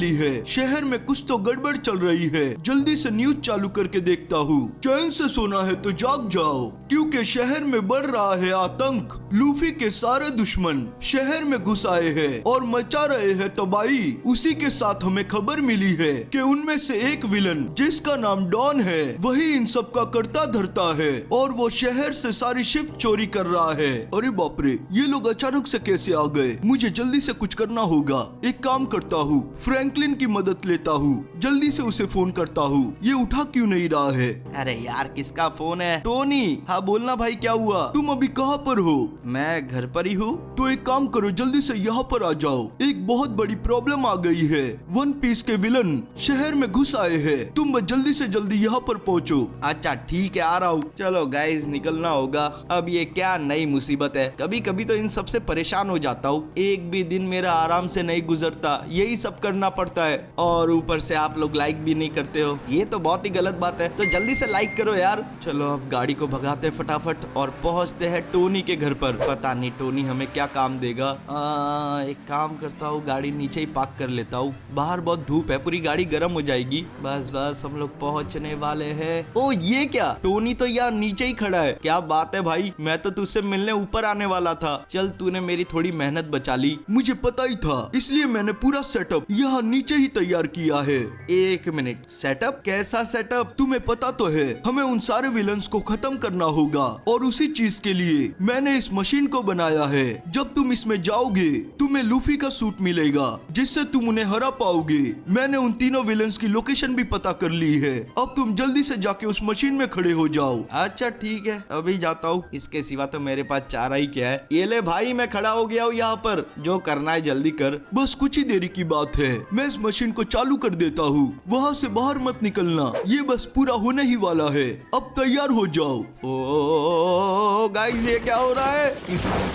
मिली है। शहर में कुछ तो गड़बड़ चल रही है। जल्दी से न्यूज चालू करके देखता हूँ। चैन से सोना है तो जाग जाओ, क्योंकि शहर में बढ़ रहा है आतंक। लूफी के सारे दुश्मन शहर में घुस आए हैं और मचा रहे हैं तबाही। उसी के साथ हमें खबर मिली है कि उनमें से एक विलन जिसका नाम डॉन है वही इन सब का करता धरता है और वो शहर से सारी शिप चोरी कर रहा है। अरे बाप रे, ये लोग अचानक से कैसे आ गए? मुझे जल्दी से कुछ करना होगा। एक काम करता हूँ, फ्रैंकलिन की मदद लेता हूँ। जल्दी से उसे फोन करता हूँ। ये उठा क्यों नहीं रहा है? अरे यार, किसका फोन है? टोनी। हाँ बोलना भाई, क्या हुआ? तुम अभी कहाँ पर हो? मैं घर पर ही हूँ। तो एक काम करो, जल्दी से यहाँ पर आ जाओ। एक बहुत बड़ी प्रॉब्लम आ गई है। वन पीस के विलन शहर में घुस आए हैं। तुम बस जल्दी से जल्दी यहाँ पर पहुँचो। अच्छा ठीक है, आ रहा हूँ। चलो गाइस, निकलना होगा। अब ये क्या नई मुसीबत है। कभी कभी तो इन सब से परेशान हो जाता हूँ। एक भी दिन मेरा आराम से नहीं गुजरता, यही सब करना पड़ता है। और ऊपर से आप लोग लाइक भी नहीं करते हो, ये तो बहुत ही गलत बात है। तो जल्दी से लाइक करो यार। चलो अब गाड़ी को भगाते फटाफट और पहुंचते हैं टोनी के घर पर। पता नहीं टोनी हमें क्या काम देगा। एक काम करता हूँ, गाड़ी नीचे ही पार्क कर लेता हूँ। बाहर बहुत धूप है, पूरी गाड़ी गर्म हो जाएगी। बस बस हम लोग पहुंचने वाले हैं। ओ ये क्या, टोनी तो यार नीचे ही खड़ा है। क्या बात है भाई, मैं तो तुझसे मिलने ऊपर आने वाला था। चल तूने मेरी थोड़ी मेहनत बचा ली। मुझे पता ही था, इसलिए मैंने पूरा सेटअप यहाँ नीचे ही तैयार किया है। एक मिनट, सेटअप? कैसा सेटअप? तुम्हें पता तो है, हमें उन सारे विलन्स को खत्म करना होगा और उसी चीज के लिए मैंने इस मशीन को बनाया है। जब तुम इसमें जाओगे तुम्हें लूफी का सूट मिलेगा जिससे तुम उन्हें हरा पाओगे। मैंने उन तीनों विलन्स की लोकेशन भी पता कर ली है। अब तुम जल्दी से जाके उस मशीन में खड़े हो जाओ। अच्छा ठीक है, अभी जाता हूँ। इसके सिवा तो मेरे पास चारा ही क्या है। ये ले भाई, मैं खड़ा हो गया हूँ यहाँ पर। जो करना है जल्दी कर। बस कुछ ही देरी की बात है, मैं इस मशीन को चालू कर देता हूँ। वहाँ से बाहर मत निकलना, ये बस पूरा होने ही वाला है। अब तैयार हो जाओ। ओ गाइस, ये क्या हो रहा है?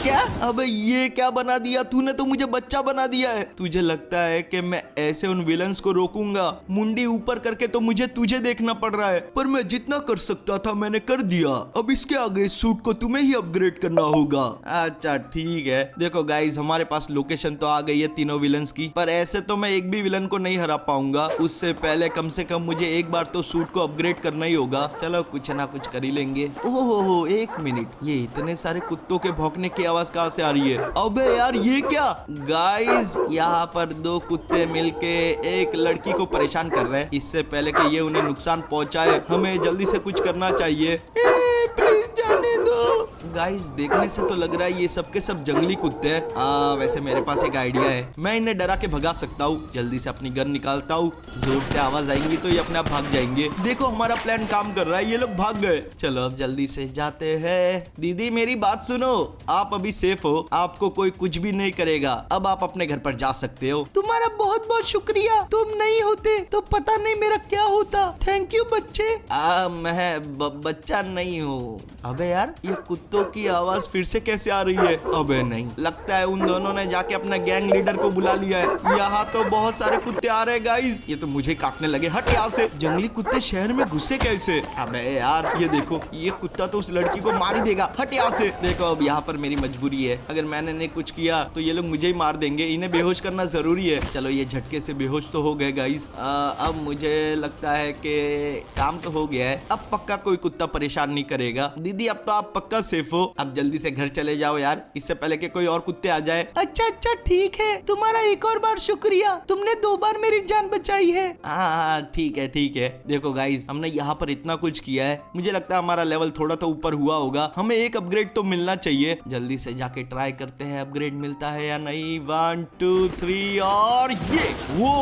क्या? अबे ये क्या बना दिया तूने? तो मुझे बच्चा बना दिया है। तुझे लगता है कि मैं ऐसे उन विलन्स को रोकूंगा? मुंडी ऊपर करके तो मुझे तुझे देखना पड़ रहा है। पर मैं जितना कर सकता था मैंने कर दिया। अब इसके आगे इस सूट को तुम्हें ही अपग्रेड करना होगा। अच्छा ठीक है। देखो गाइस, हमारे पास लोकेशन तो आ गई है तीनों विलन्स की, पर ऐसे तो मैं एक भी विलन को नहीं हरा पाऊंगा। उससे पहले कम से कम मुझे एक बार तो सूट को अपग्रेड करना ही होगा। चलो कुछ ना कुछ कर ही लेंगे। ओहो, एक मिनट, ये इतने सारे कुत्तों के भौंकने की आवाज कहाँ से आ रही है? अबे यार, ये क्या? गाइस, यहाँ पर दो कुत्ते मिलके एक लड़की को परेशान कर रहे हैं। इससे पहले कि ये उन्हें नुकसान पहुंचाए, हमें जल्दी से कुछ करना चाहिए। प्लीज जाने दो। गाइस, देखने से तो लग रहा है ये सब के सब जंगली कुत्ते हैं। वैसे मेरे पास एक आइडिया है, मैं इन्हें डरा के भगा सकता हूँ। जल्दी से अपनी गन निकालता हूँ। जोर से आवाज आएंगी तो ये अपने आप भाग जाएंगे। देखो हमारा प्लान काम कर रहा है, ये लोग भाग गए। चलो अब जल्दी से जाते हैं। दीदी मेरी बात सुनो, आप अभी सेफ हो, आपको कोई कुछ भी नहीं करेगा। अब आप अपने घर पर जा सकते हो। तुम्हारा बहुत बहुत शुक्रिया, तुम नहीं होते तो पता नहीं मेरा क्या होता। थैंक यू बच्चे। मैं बच्चा नहीं हूँ। अबे यार, ये कुत्तों की आवाज फिर से कैसे आ रही है? अबे नहीं, लगता है उन दोनों ने जाके अपना गैंग लीडर को बुला लिया है। यहाँ तो बहुत सारे कुत्ते आ रहे हैं गाइस, ये तो मुझे काटने लगे। हट यहाँ से। जंगली कुत्ते शहर में घुसे कैसे? अबे यार, ये देखो, ये कुत्ता तो उस लड़की को मार ही देगा। हट यहाँ से। देखो अब यहाँ पर मेरी मजबूरी है, अगर मैंने नहीं कुछ किया तो ये लोग मुझे ही मार देंगे। इन्हें बेहोश करना जरूरी है। चलो ये झटके से बेहोश तो हो गए गाइस। अब मुझे लगता है कि काम तो हो गया है। अब पक्का कोई कुत्ता परेशान नहीं करेगा। दीदी अब तो आप पक्का सेफ हो। अब जल्दी से घर चले जाओ यार, इससे पहले कि कोई और कुत्ते आ जाए। अच्छा ठीक है, तुम्हारा एक और बार शुक्रिया, तुमने 2 बार मेरी जान बचाई है। हाँ ठीक है। देखो गाइस, हमने यहाँ पर इतना कुछ किया है, मुझे लगता है हमारा लेवल थोड़ा तो ऊपर हुआ होगा। हमें एक अपग्रेड तो मिलना चाहिए। जल्दी से जाके ट्राई करते हैं अपग्रेड मिलता है या नहीं। 1 2 3 और ये वो।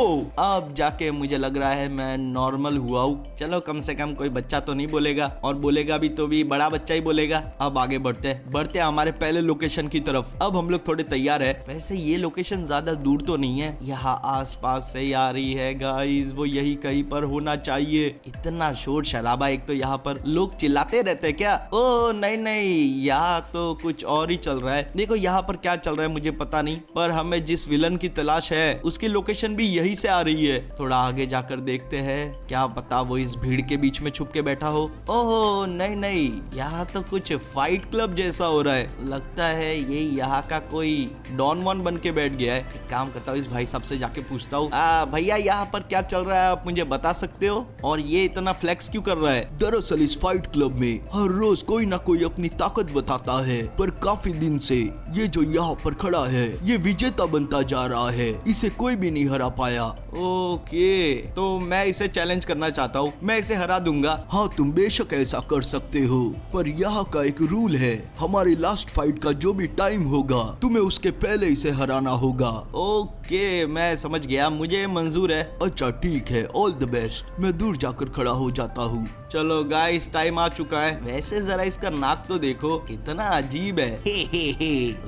अब जाके मुझे लग रहा है मैं नॉर्मल हुआ हूँ। चलो कम से कम कोई बच्चा तो नहीं बोलेगा, और बोलेगा भी तो भी बड़ा बच्चा ही बोलेगा। अब आगे बढ़ते हैं हमारे पहले लोकेशन की तरफ। अब हम लोग थोड़े तैयार है। वैसे ये लोकेशन ज्यादा दूर तो नहीं है, यहाँ आसपास से ही आ रही है गाइस। वो यही कहीं पर होना चाहिए। इतना शोर शराबा, एक तो यहाँ पर लोग चिल्लाते रहते हैं क्या? ओ नहीं, यहाँ तो कुछ और ही चल रहा है। देखो यहाँ पर क्या चल रहा है मुझे पता नहीं, पर हमें जिस विलन की तलाश है उसकी लोकेशन भी यही से आ रही है। थोड़ा आगे जाकर देखते हैं, क्या पता वो इस भीड़ के बीच में छुप के बैठा हो। ओहो नहीं, यहाँ तो कुछ फाइट फाइट क्लब जैसा हो रहा है। लगता है ये यहाँ का कोई डॉन वॉन बन के बैठ गया है। एक काम करता हूँ, इस भाई साहब से जाके पूछता हूँ, भैया यहाँ पर क्या चल रहा है, आप मुझे बता सकते हो? और ये इतना फ्लेक्स क्यों कर रहा है? दरअसल इस फाइट क्लब में हर रोज कोई ना कोई अपनी ताकत बताता है, पर काफी दिन से ये जो यहाँ पर खड़ा है ये विजेता बनता जा रहा है। इसे कोई भी नहीं हरा पाया। ओके, तो मैं इसे चैलेंज करना चाहता हूँ, मैं इसे हरा दूंगा। हाँ, तुम बेशक ऐसा कर सकते हो, पर यहाँ का एक रूल है, हमारी लास्ट फाइट का जो भी टाइम होगा तुम्हें उसके पहले इसे हराना होगा। ओके, मैं समझ गया, मुझे मंजूर है। अच्छा ठीक है, ऑल द बेस्ट। मैं दूर जाकर खड़ा हो जाता हूँ। चलो गाइस, टाइम आ चुका है। वैसे जरा इसका नाक तो देखो, कितना अजीब है।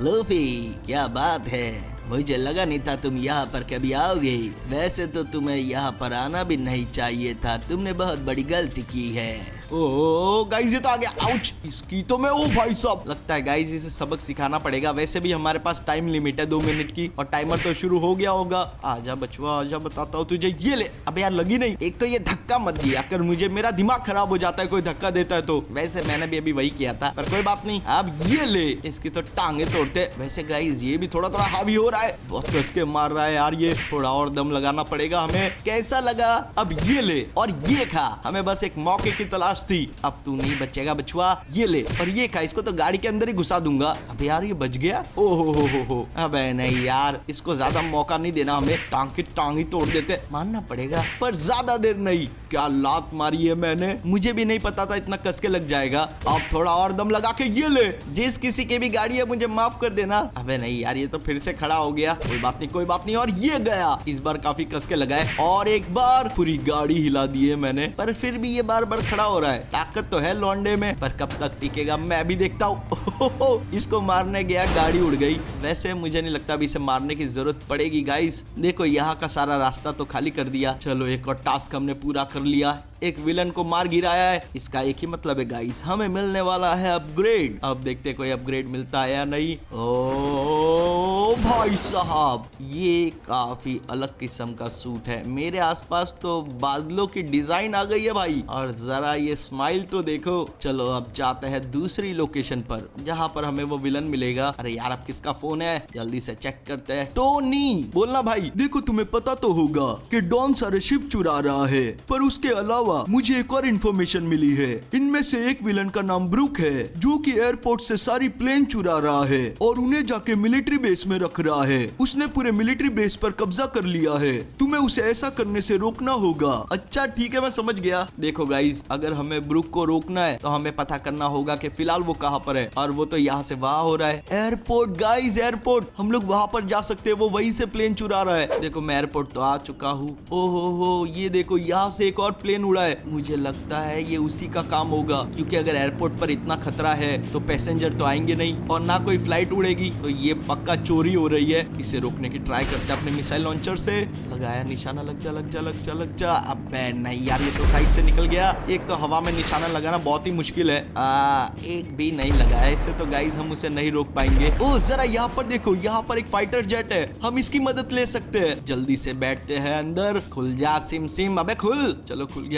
लूफी, क्या बात है, मुझे लगा नहीं था तुम यहाँ पर कभी आओगे। वैसे तो तुम्हें यहाँ पर आना भी नहीं चाहिए था, तुमने बहुत बड़ी गलती की है। ओ गाइस, ये तो आ गया। आउच, इसकी तो मैं, ओ भाई साहब, लगता है गाइस इसे सबक सिखाना पड़ेगा। वैसे भी हमारे पास टाइम लिमिट है 2 मिनट की, और टाइमर तो शुरू हो गया होगा। आजा बचवा आजा, बताता हूँ तुझे। ये ले। अबे यार लगी नहीं। एक तो ये धक्का मत दिया कर मुझे, मेरा दिमाग खराब हो जाता है कोई धक्का देता है तो। वैसे मैंने भी अभी वही किया था, पर कोई बात नहीं। अब ये ले, इसकी तो टांगे तोड़ते। वैसे गाइस ये भी थोड़ा थोड़ा हावी हो रहा है, बहुत कस के मार रहा है यार ये। थोड़ा और दम लगाना पड़ेगा हमें। कैसा लगा? अब ये ले और ये खा, हमें बस एक मौके की तलाश थी। अब तू नहीं बचेगा बचवा। ये ले और ये खा, इसको तो गाड़ी के अंदर ही घुसा दूंगा। अबे यार ये बच गया। ओहो हो। अबे नहीं यार, इसको ज्यादा मौका नहीं देना हमें, टांग ही तोड़ देते। मानना पड़ेगा, पर ज्यादा देर नहीं। क्या लात मारी है मैंने, मुझे भी नहीं पता था इतना कस के लग जाएगा। अब थोड़ा और दम लगा के ये ले। जिस किसी की भी गाड़ी है मुझे माफ कर देना। अबे नहीं यार, ये तो फिर से खड़ा हो गया। कोई बात नहीं। और ये गया, इस बार काफी कस के लगा है। और एक बार पूरी गाड़ी हिला दी है मैंने, पर फिर भी ये बार बार खड़ा हो रहा है। ताकत तो है लौंडे में, पर कब तक टिकेगा मैं भी देखता हूँ। इसको मारने गया, गाड़ी उड़ गई। वैसे मुझे नहीं लगता अभी इसे मारने की जरूरत पड़ेगी गाइस। देखो यहाँ का सारा रास्ता तो खाली कर दिया। चलो एक और टास्क हमने पूरा कर लिया, एक विलन को मार गिराया है। इसका एक ही मतलब है गाइस, हमें मिलने वाला है अपग्रेड। अब देखते कोई अपग्रेड मिलता है या नहीं। ओ भाई साहब, ये काफी अलग किस्म का सूट है। मेरे आसपास तो बादलों की डिजाइन आ गई है भाई, और जरा ये स्माइल तो देखो। चलो अब जाते हैं दूसरी लोकेशन पर, जहाँ पर हमें वो विलन मिलेगा। अरे यार अब किसका फोन है, जल्दी से चेक करते हैं। टोनी, बोलना भाई। देखो तुम्हें पता तो होगा कि डॉन सारे शिप चुरा रहा है, पर उसके अलावा मुझे एक और इन्फॉर्मेशन मिली है। इनमें से एक विलन का नाम ब्रूक है, जो कि एयरपोर्ट से सारी प्लेन चुरा रहा है और उन्हें जाके मिलिट्री बेस में रख रहा है। उसने पूरे मिलिट्री बेस पर कब्जा कर लिया है। तुम्हें उसे ऐसा करने से रोकना होगा। अच्छा ठीक है, मैं समझ गया। देखो गाइस, अगर हमें ब्रूक को रोकना है तो हमें पता करना होगा कि फिलहाल वो कहाँ पर है, और वो तो यहाँ से वहाँ हो रहा है। एयरपोर्ट गाइस, एयरपोर्ट, हम लोग वहाँ पर जा सकते हैं। वो वहीं से प्लेन चुरा रहा है। देखो मैं एयरपोर्ट तो आ चुका हूँ। ओहो, ये देखो यहाँ से एक और प्लेन उड़ा है। मुझे लगता है ये उसी का काम होगा, क्योंकि अगर एयरपोर्ट पर इतना खतरा है तो पैसेंजर तो आएंगे नहीं, और ना कोई फ्लाइट उड़ेगी, तो ये पक्का चोरी हो रही है। इसे रोकने की ट्राई करते हैं अपने मिसाइल लॉन्चर से। लगाया निशाना, लग जा। अबे नहीं यार, ये तो साइड से निकल गया। एक तो हवा में निशाना लगाना बहुत ही मुश्किल है। एक भी नहीं लगा है इसे, तो गाइस हम उसे नहीं रोक पाएंगे। ओ जरा यहाँ पर देखो, यहाँ पर एक फाइटर जेट है, हम इसकी मदद ले सकते हैं। जल्दी से बैठते हैं अंदर। खुल जा सिम। अबे खुल। चलो खुल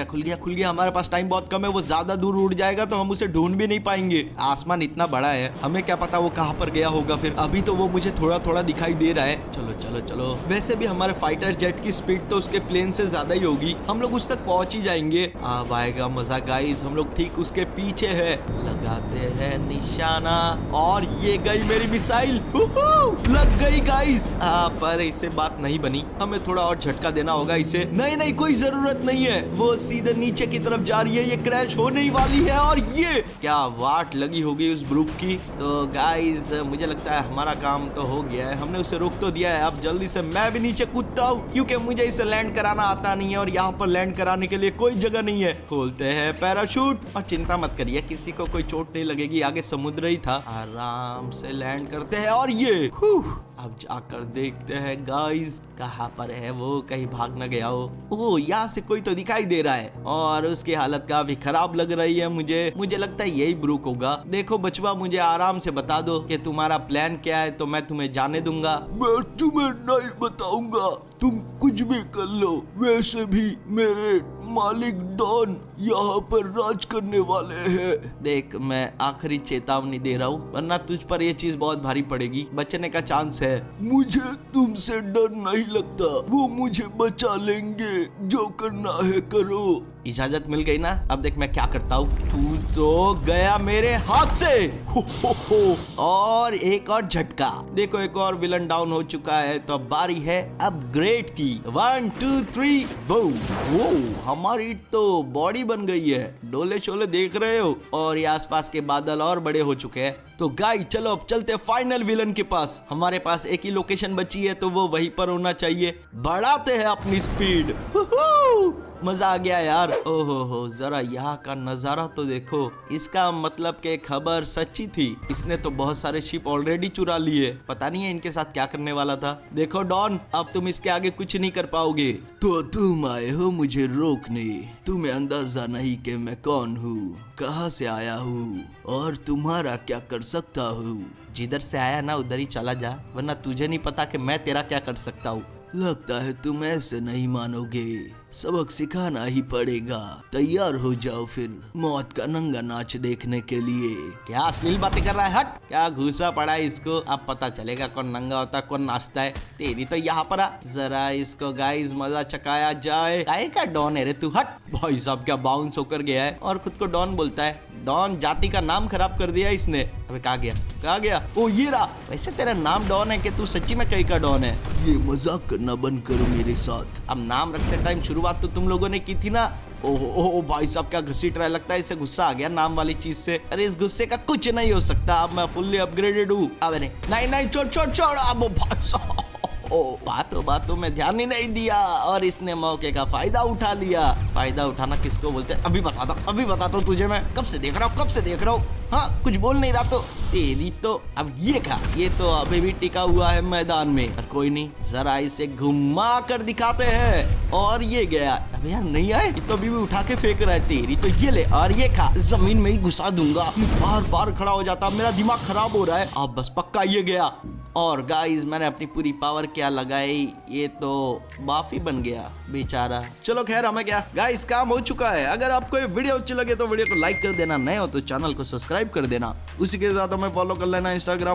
गया। हमारे पास टाइम बहुत कम है, वो ज्यादा दूर उड़ जाएगा तो हम उसे ढूंढ भी नहीं पाएंगे। आसमान इतना बड़ा है, हमें क्या पता वो कहाँ पर गया होगा। फिर अभी तो वो मुझे थोड़ा थोड़ा दिखाई दे रहा है। चलो। वैसे भी हमारे फाइटर जेट की स्पीड तो उसके प्लेन से ज्यादा ही होगी, हम लोग उस तक पहुंच ही जाएंगे। अब आएगा मजा गाइस, हम लोग ठीक उसके पीछे है। लगाते हैं निशाना, और ये गई मेरी मिसाइल। लग गई गाइस। पर इससे बात नहीं बनी, हमें थोड़ा और झटका देना होगा इसे। नहीं कोई जरूरत नहीं है, वो सीधे नीचे की तरफ जा रही है, ये क्रैश होने ही वाली है। और ये क्या वाट लगी होगी उस ब्रूक की। तो गाइस मुझे लगता है हमारा काम तो हो गया है, हमने उसे रोक तो दिया है। अब जल्दी से मैं भी नीचे कूदता हूँ, क्योंकि मुझे इसे लैंड कराना आता नहीं है, और यहाँ पर लैंड कराने के लिए कोई जगह नहीं है। खोलते हैं पैराशूट, और चिंता मत करिए, किसी को कोई चोट नहीं लगेगी, आगे समुद्र ही था। आराम से लैंड करते हैं, और ये अब जाकर देखते हैं गाइस कहाँ पर है वो, कहीं भाग न गया हो। ओह यहाँ से कोई तो दिखाई दे रहा है और उसकी हालत काफी खराब लग रही है मुझे लगता है यही ब्रूक होगा। देखो बचवा मुझे आराम से बता दो कि तुम्हारा प्लान क्या है तो मैं तुम्हें जाने दूंगा। मैं तुम्हें नहीं बताऊंगा, तुम कुछ भी कर लो। वैसे भी मेरे मालिक डॉन यहाँ पर राज करने वाले हैं। देख मैं आखिरी चेतावनी दे रहा हूँ वरना तुझ पर ये चीज बहुत भारी पड़ेगी, बचने का चांस है। मुझे तुमसे डर नहीं लगता, वो मुझे बचा लेंगे, जो करना है करो। इजाजत मिल गई ना, अब देख मैं क्या करता हूँ। तू तो गया मेरे हाथ से। हो। और एक और झटका। देखो एक और विलन डाउन हो चुका है तो अब बारी है अपग्रेड की। 1 2 3 बूम। वो हमारी तो बॉडी बन गई है, डोले शोले देख रहे हो, और ये आसपास के बादल और बड़े हो चुके हैं। तो गाइस चलो अब चलते फाइनल विलन के पास। हमारे पास एक ही लोकेशन बची है तो वो वहीं पर होना चाहिए। बढ़ाते हैं अपनी स्पीड। मजा आ गया यार। ओहो हो, जरा यहाँ का नजारा तो देखो। इसका मतलब कि खबर सच्ची थी, इसने तो बहुत सारे शिप ऑलरेडी चुरा लिए। पता नहीं है इनके साथ क्या करने वाला था। देखो डॉन अब तुम इसके आगे कुछ नहीं कर पाओगे। तो तुम आए हो मुझे रोकने, तुम्हें अंदाजा नहीं कि मैं कौन हूँ, कहाँ से आया हूँ और तुम्हारा क्या कर सकता हूँ। जिधर से आया ना उधर ही चला जा, वरना तुझे नहीं पता कि मैं तेरा क्या कर सकता हूँ। लगता है तुम ऐसे नहीं मानोगे, सबक सिखाना ही पड़ेगा। तैयार हो जाओ फिर मौत का नंगा नाच देखने के लिए। क्या अश्लील बातें कर रहा है, हट। क्या घुसा पड़ा है इसको, अब पता चलेगा कौन नंगा होता है कौन नाचता है। तेरी तो यहाँ पर आ, जरा इसको गाइस मजा चकाया जाए। काहे का डॉन है रे तू, हट। भाई साहब क्या बाउंस होकर गया है और खुद को डॉन बोलता है। डॉन जाति का नाम खराब कर दिया इसने। अबे कहाँ गया? ओ ये रहा। वैसे तेरा नाम डॉन है कि तू सच्ची में कहीं का डॉन है? ये मजाक करना बंद करो मेरे साथ। अब नाम रखते टाइम शुरुआत तो तुम लोगों ने की थी ना। ओहो भाई साहब क्या घसीट रहा है, लगता है इसे गुस्सा आ गया नाम वाली चीज से। अरे इस गुस्से का कुछ नहीं हो सकता, अब मैं फुल्ली अपग्रेडेड हूँ। अब नहीं छोड़ अब भाई साहब। बातों में ध्यान ही नहीं दिया और इसने मौके का फायदा उठा लिया। फायदा उठाना किसको बोलते हैं अभी बताता हूँ तुझे। मैं कब से देख रहा हूँ। हाँ कुछ बोल नहीं रहा तो तेरी तो। अब ये खा, ये तो अभी भी टिका हुआ है मैदान में। पर कोई नहीं, जरा इसे घुमा कर दिखाते हैं। और ये गया। अबे यार नहीं आए, ये तो अभी भी उठा के फेंक रहा है। तेरी तो ये ले और ये खा, जमीन में ही घुसा दूंगा। बार खड़ा हो जाता, मेरा दिमाग खराब हो रहा है। अब बस पक्का ये गया। और गाइस मैंने अपनी पूरी पावर क्या लगाई, ये तो माफी बन गया बेचारा। चलो खैर हमें क्या, गाइस काम हो चुका है। अगर आपको ये वीडियो अच्छी लगे तो वीडियो को लाइक कर देना, नए हो तो चैनल को सब्सक्राइब कर देना। उसी के साथ हमें फॉलो कर लेना इंस्टाग्राम